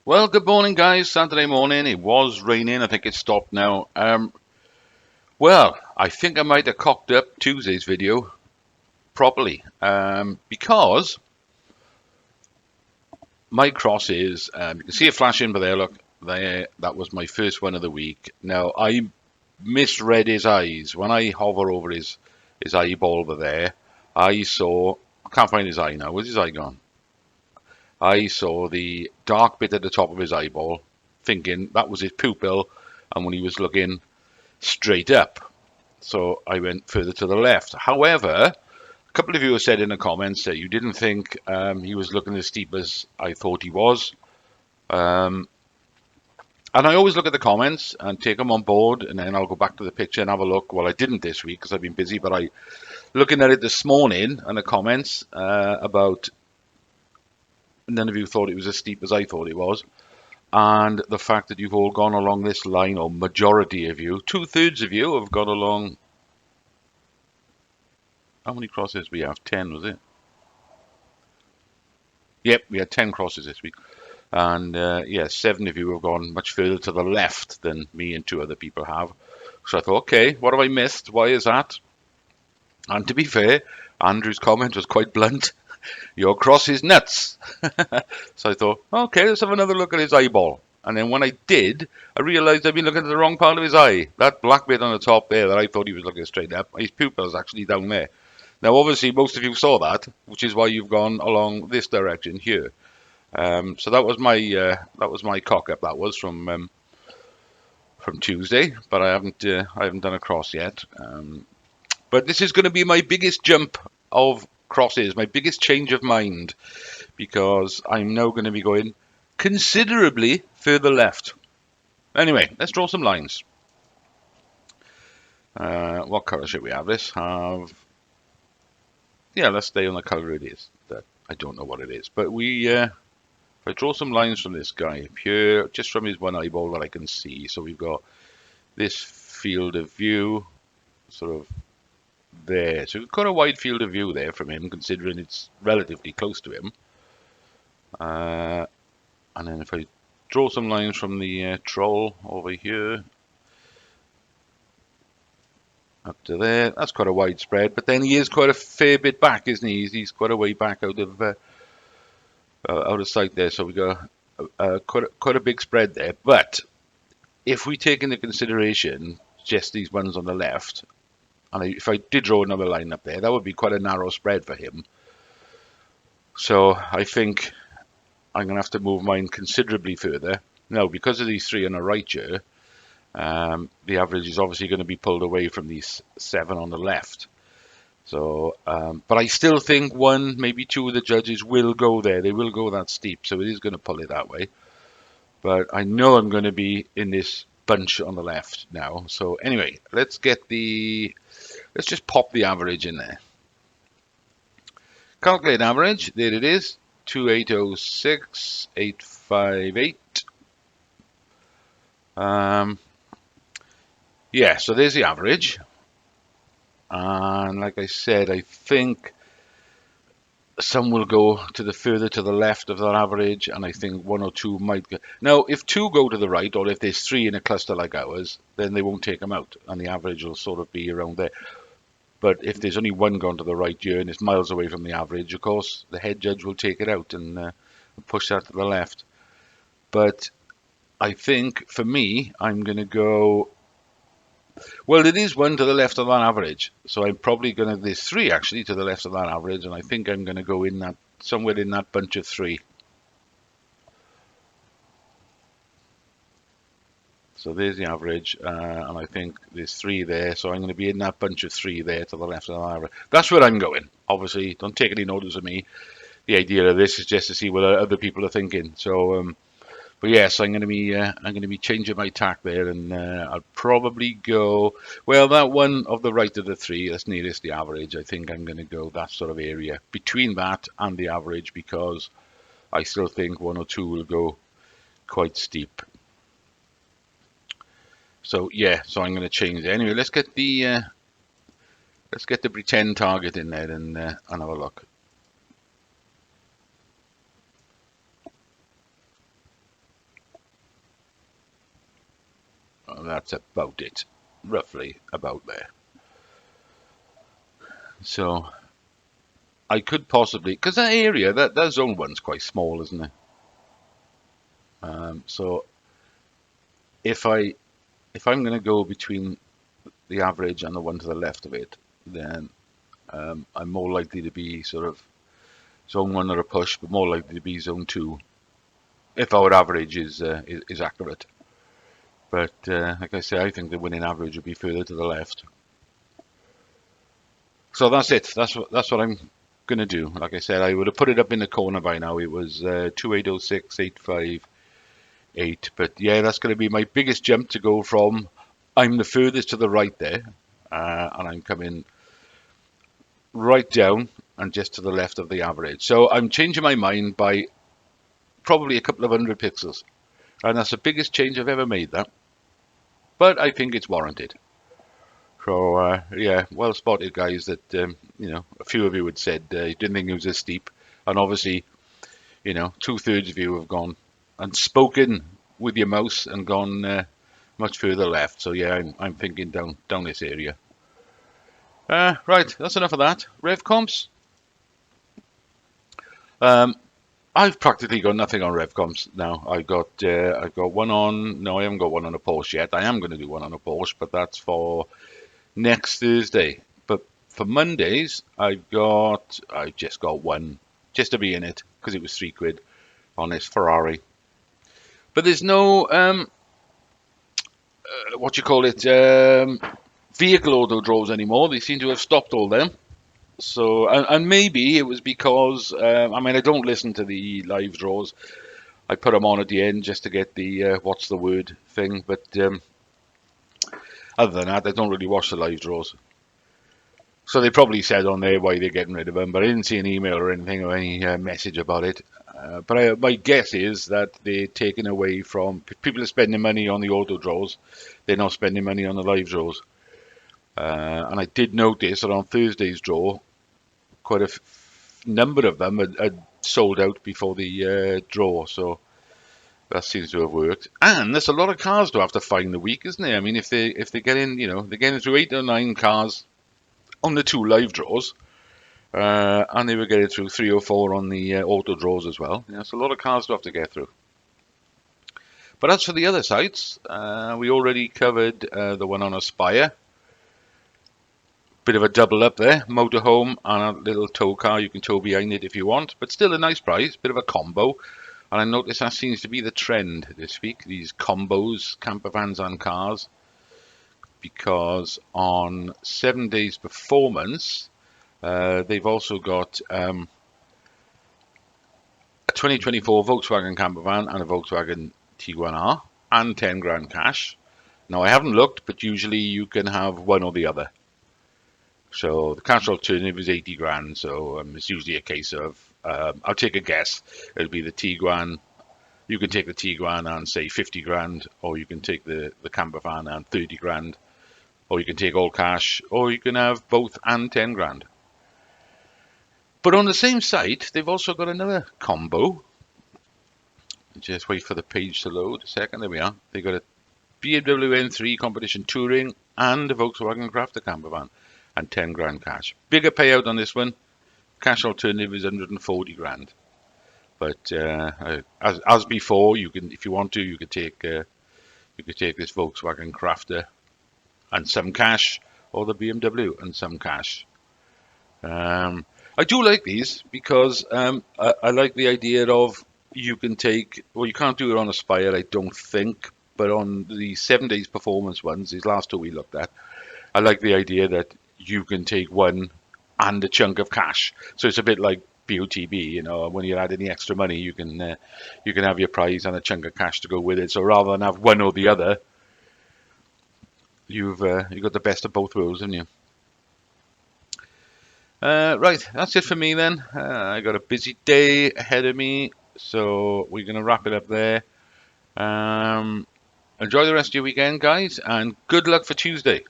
Well, good morning, guys. Saturday morning. It was raining. I think it's stopped now. Well, I think I might have cocked up Tuesday's video properly because my cross is. You can see it flashing, but there, look, there. That was my first one of the week. Now I misread his eyes when I hover over his eyeball over there. I saw. I can't find his eye now. Where's his eye gone? I saw the dark bit at the top of his eyeball, thinking that was his pupil, and when he was looking straight up. So I went further to the left. However, a couple of you have said in the comments that you didn't think he was looking as steep as I thought he was. Um, and I always look at the comments and take them on board, and then I'll go back to the picture and have a look. Well, I didn't this week because I've been busy, but I looking at it this morning and the comments about none of you thought it was as steep as I thought it was. And the fact that you've all gone along this line, or majority of you, 2/3 of you have gone along. How many crosses we have? 10, was it? Yep, we had 10 crosses this week. And yeah, 7 of you have gone much further to the left than me and 2 other people have. So I thought, okay, what have I missed? Why is that? And to be fair, Andrew's comment was quite blunt. Your cross is nuts. So I thought, okay, let's have another look at his eyeball. And then when I did, I realised I'd been looking at the wrong part of his eye. That black bit on the top there that I thought he was looking straight up, his pupil is actually down there. Now, obviously, most of you saw that, which is why you've gone along this direction here. So that was my cock up. That was from Tuesday, but I haven't done a cross yet. But this is going to be my biggest jump of crosses, my biggest change of mind, because I'm now going to be going considerably further left. Anyway, let's draw some lines. What colour should we have? Let's have, yeah, let's stay on the colour it is. That I don't know what it is, but if I draw some lines from this guy here, just from his one eyeball that I can see. So we've got this field of view, sort of there. So we've got a wide field of view there from him, considering it's relatively close to him. And then if I draw some lines from the troll over here up to there, that's quite a wide spread. But then he is quite a fair bit back, isn't he? He's quite a way back out of sight there. So we got quite a big spread there. But if we take into consideration just these ones on the left, and if I did draw another line up there, that would be quite a narrow spread for him. So I think I'm going to have to move mine considerably further. Now, because of these 3 on the right here, the average is obviously going to be pulled away from these 7 on the left. So, but I still think 1, maybe 2 of the judges will go there. They will go that steep, so it is going to pull it that way. But I know I'm going to be in this bunch on the left now. So anyway, let's just pop the average in there. Calculate average. There it is. 2806,858. Yeah, so there's the average. And like I said, I think some will go further to the left of that average, and I think 1 or 2 might go. Now, if 2 go to the right, or if there's 3 in a cluster like ours, then they won't take them out, and the average will sort of be around there. But if there's only 1 gone to the right here, and it's miles away from the average, of course, the head judge will take it out and push that to the left. But I think, for me, I'm going to go. Well, it is 1 to the left of that average, so I'm probably going to. There's 3 actually to the left of that average, and I think I'm going to go in that somewhere in that bunch of 3. So there's the average, and I think there's 3 there, so I'm going to be in that bunch of 3 there to the left of that average. That's where I'm going. Obviously, don't take any notice of me. The idea of this is just to see what other people are thinking. So, but yes, I'm going to be changing my tack there, and I'll probably go. Well, that one of the right of the 3, that's nearest the average. I think I'm going to go that sort of area between that and the average, because I still think 1 or 2 will go quite steep. So yeah, so I'm going to change it anyway. Let's get the pretend target in there and have a look. that's about it, roughly about there. So I could possibly, because that area, that zone one's quite small, isn't it? So if I'm going to go between the average and the one to the left of it, then I'm more likely to be sort of zone one or a push, but more likely to be zone two if our average is accurate. But like I say, I think the winning average would be further to the left. So that's it. That's what I'm gonna do. Like I said, I would have put it up in the corner by now. It was 2806,858. But yeah, that's going to be my biggest jump to go from. I'm the furthest to the right there, and I'm coming right down and just to the left of the average. So I'm changing my mind by probably a couple of hundred pixels, and that's the biggest change I've ever made. That, but I think it's warranted. So yeah, well spotted, guys. That a few of you had said you didn't think it was as steep, and obviously, 2/3 of you have gone and spoken with your mouse and gone much further left. So yeah, I'm thinking down this area. Right, that's enough of that. Revcomps. Um, I've practically got nothing on Revcomps now. I've got one on. No, I haven't got one on a Porsche yet. I am going to do one on a Porsche, but that's for next Thursday. But for Mondays, I've just got one just to be in it because it was £3 on this Ferrari. But there's no what you call it vehicle auto draws anymore. They seem to have stopped all them. So and maybe it was because I don't listen to the live draws. I put them on at the end just to get the what's the word thing. But other than that, I don't really watch the live draws. So they probably said on there why they're getting rid of them, but I didn't see an email or anything or any message about it. But my guess is that they're taking away from people are spending money on the auto draws. They're not spending money on the live draws. And I did notice that on Thursday's draw, quite a number of them had sold out before the draw. So that seems to have worked. And there's a lot of cars to have to find the week, isn't there? I mean, if they're getting they're getting through 8 or 9 cars on the 2 live draws. And they were getting through 3 or 4 on the auto draws as well. Yeah, it's a lot of cars to have to get through. But as for the other sites, we already covered the one on Aspire. Bit of a double up there, motorhome and a little tow car. You can tow behind it if you want, but still a nice price, bit of a combo. And I notice that seems to be the trend this week, these combos, camper vans and cars. Because on 7 Days Performance, they've also got a 2024 Volkswagen camper van and a Volkswagen Tiguan R and 10 grand cash. Now I haven't looked, but usually you can have one or the other. So the cash alternative is 80 grand. So it's usually a case of, I'll take a guess, it'll be the Tiguan. You can take the Tiguan and say 50 grand, or you can take the camper van and 30 grand, or you can take all cash, or you can have both and 10 grand. But on the same site, they've also got another combo. Just wait for the page to load a second. There we are. They've got a BMW M3 Competition Touring and a Volkswagen Crafter camper van and 10 grand cash. Bigger payout on this one. Cash alternative is 140 grand. But as before, you can, if you want to, you could take this Volkswagen Crafter and some cash, or the BMW and some cash. I do like these because I like the idea of you can take, well, you can't do it on Aspire, I don't think, but on the 7 Days Performance ones, these last 2 we looked at, I like the idea that you can take one and a chunk of cash. So it's a bit like BOTB, when you're adding the extra money, you can have your prize and a chunk of cash to go with it. So rather than have one or the other, you've got the best of both worlds, haven't you? Right, that's it for me then. I got a busy day ahead of me, so we're going to wrap it up there. Enjoy the rest of your weekend, guys, and good luck for Tuesday.